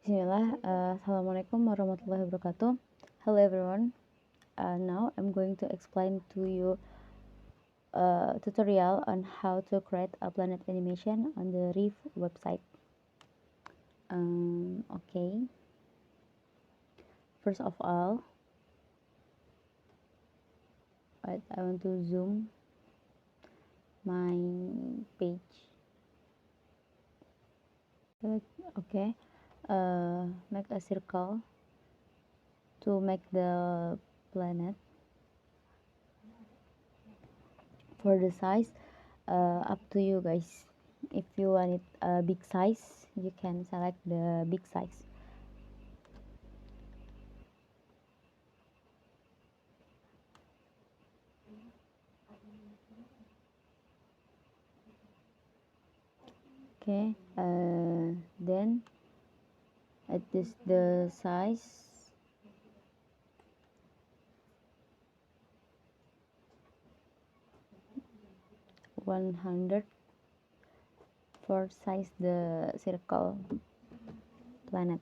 Bismillah. Assalamualaikum warahmatullahi wabarakatuh. Hello everyone. Now I'm going to explain to you a tutorial on how to create a planet animation on the Reef website. Okay. First of all, I want to zoom my page. Okay. Make a circle to make the planet. For the size, up to you guys. If you want it a big size, you can select the big size. Okay, then adjust the size. $100 for size the circle planet.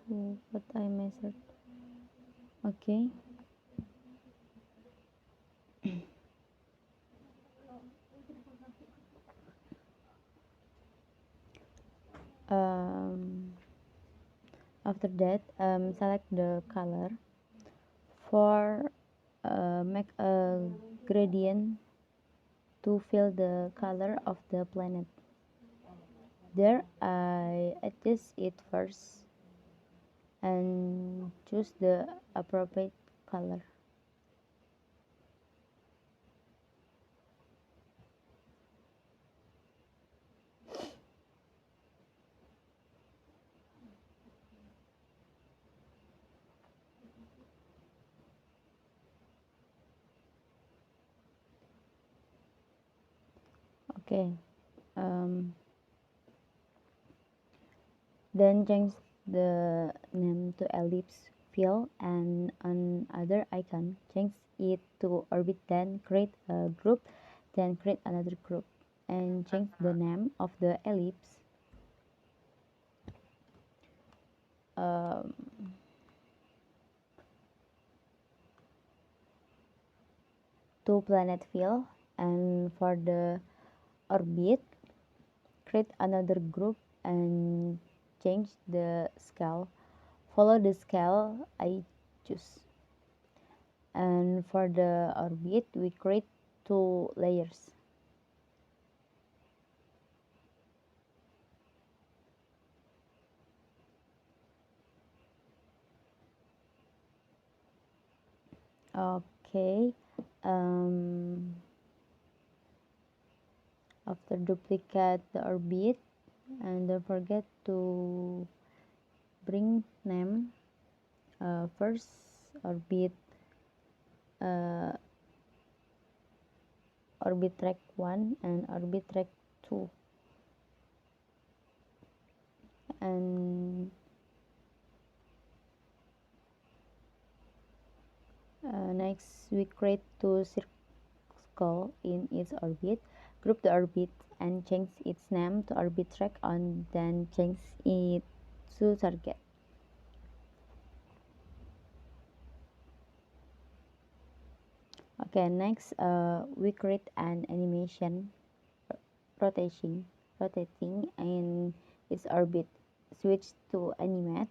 So what I measured. Okay. After that, select the color. For make a gradient to fill the color of the planet. There I adjust it first and choose the appropriate color. Okay. Then change the name to ellipse fill and on other icon change it to orbit, then create a group, then create another group and change the name of the ellipse to planet fill, and for the orbit create another group and change the scale. Follow the scale I choose. And for the orbit we create 2 layers. Okay. After duplicate the orbit, and don't forget to bring name first orbit orbit track 1 and orbit track 2, and next we create 2 circle in its orbit. Group the orbit and change its name to orbit track on, then change it to target. Okay, next we create an animation rotating in its orbit. Switch to animate.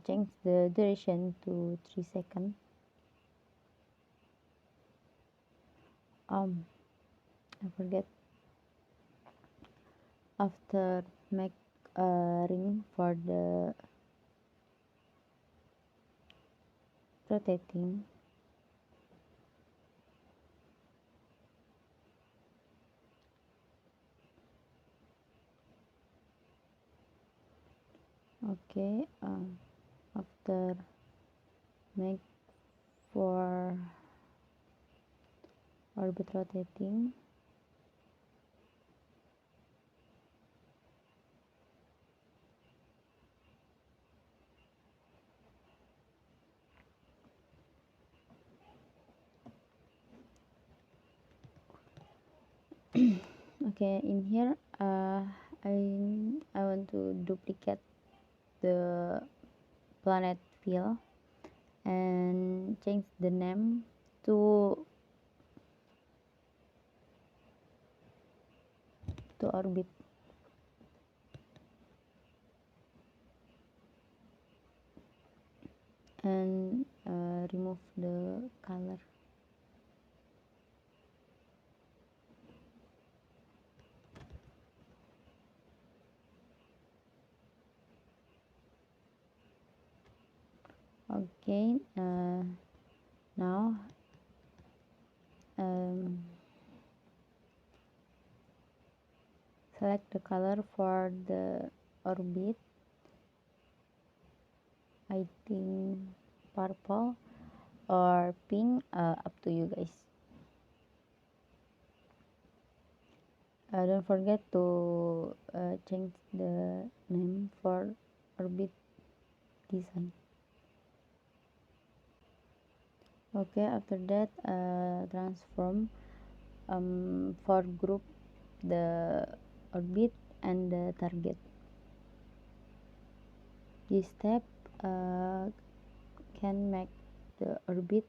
Change the duration to 3 seconds. I forget. After make a ring for the rotating. Okay, after make for orbit rotating. Okay, in here I I want to duplicate the planet field and change the name to orbit, and remove the color. Okay, now um, select the color for the orbit. I think purple or pink, up to you guys. Don't forget to change the name for orbit design. Okay, after that transform for group the orbit and the target. This step can make the orbit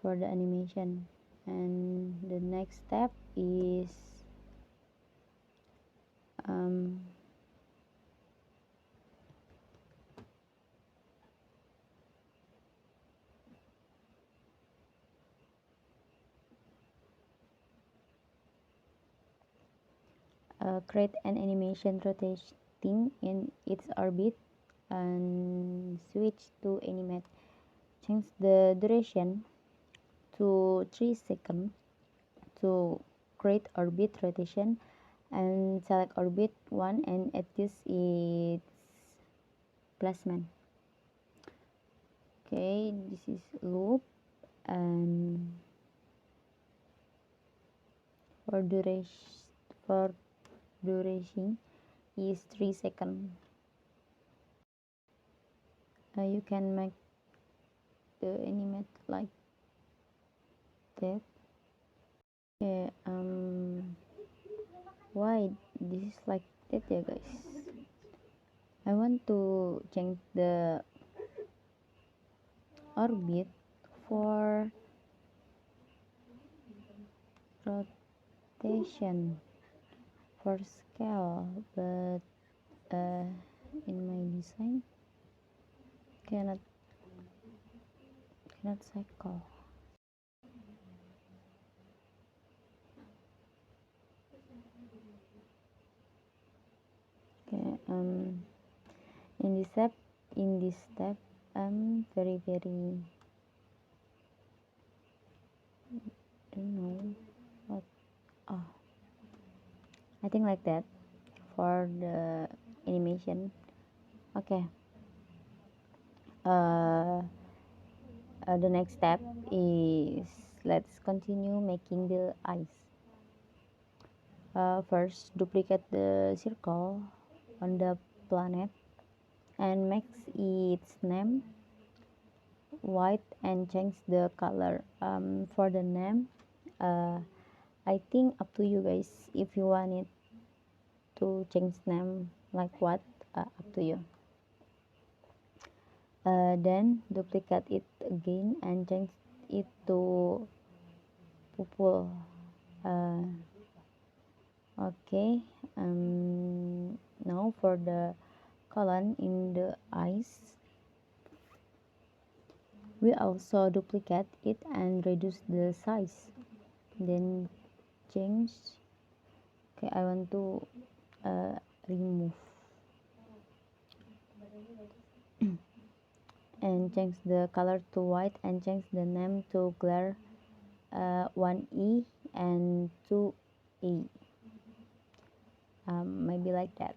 for the animation, and the next step is um, create an animation rotating in its orbit and switch to animate. Change the duration to 3 seconds to create orbit rotation, and select orbit 1 and adjust its placement. Okay, this is loop, and for duration is 3 seconds. You can make the animate like that. Okay, why this is like that, ya guys? I want to change the orbit for rotation for scale, but in my design cannot cycle. Okay, in this step I'm very I don't know what. Oh, I think like that for the animation. Okay, the next step is let's continue making the eyes. First, duplicate the circle on the planet and make its name white and change the color. For the name, I think up to you guys if you want it to change name like what, up to you. Then duplicate it again and change it to purple. Okay, now for the color in the eyes, we also duplicate it and reduce the size, then change. Okay, I want to remove and change the color to white and change the name to glare 1E and 2E, maybe like that.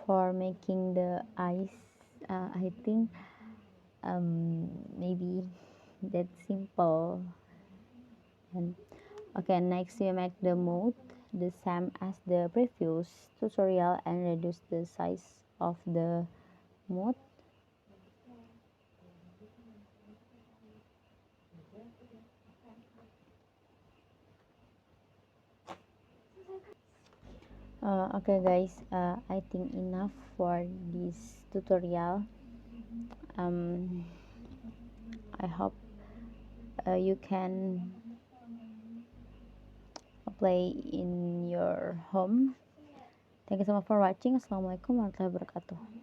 For making the eyes, I think maybe that's simple. And okay, next we make the mode the same as the previous tutorial and reduce the size of the mode. Okay guys, I think enough for this tutorial. um, I hope you can play in your home. Thank you so much for watching. Assalamualaikum warahmatullahi wabarakatuh.